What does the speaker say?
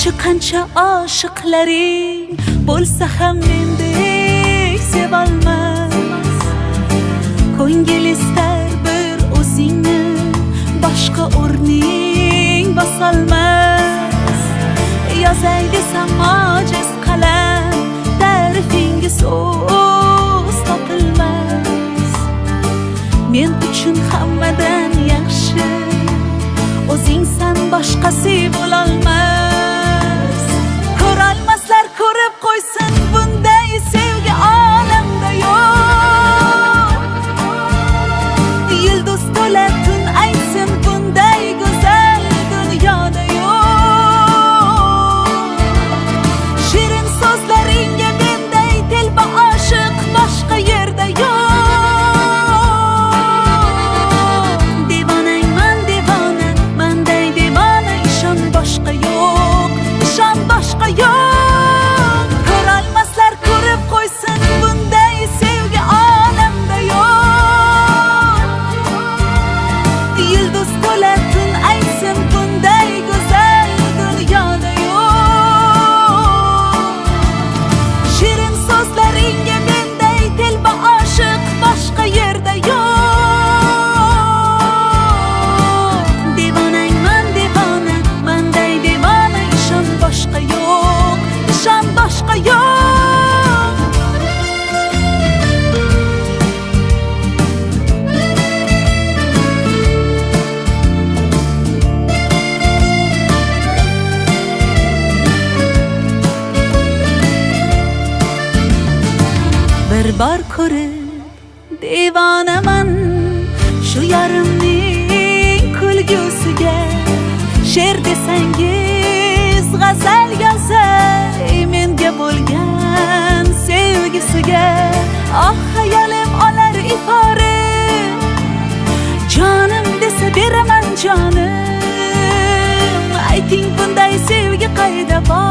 qancha oshiqlaring bo'lsa ham mendek sevolmas. Ko'ngil istar bir o'zingni, boshqa o'rning bosolmas. Yozay desam ojiz qalam, ta'rifinga so'z topilmas. Men uchun hammadan yaxshi o'zingsan, boshqasi bo'lolmas. Ko'rolmaslar ko'rib qo'ysin, bunday sevgi olamda yo'q. Yulduz to'la tun aytsin, bunday go'zal dunyoda yo'q. Shirin so'zlaringga menday telba oshiq boshqa yerda yo'q. Boshqa yo'q. Ko'rolmaslar ko'rib qo'ysin, bunday sevgi olamda yo'q. Yulduz to'la tun aytsin, bunday go'zal dunyoda yo'q. Shirin so'zlaringga menday telba oshiq boshqa yerda yo'q. Devonangman devona, manday devona, ishon boshqa yo'q, ishon boshqa yo'q. Bir bor ko'rib devonaman shu yarimning kulgusiga. She'r desangiz g'azal yozay menga bo'lgan sevgisiga. Oh hayolim olar ifori, jonim desa beraman jonim. Ayting bunday sevgi qayda bor?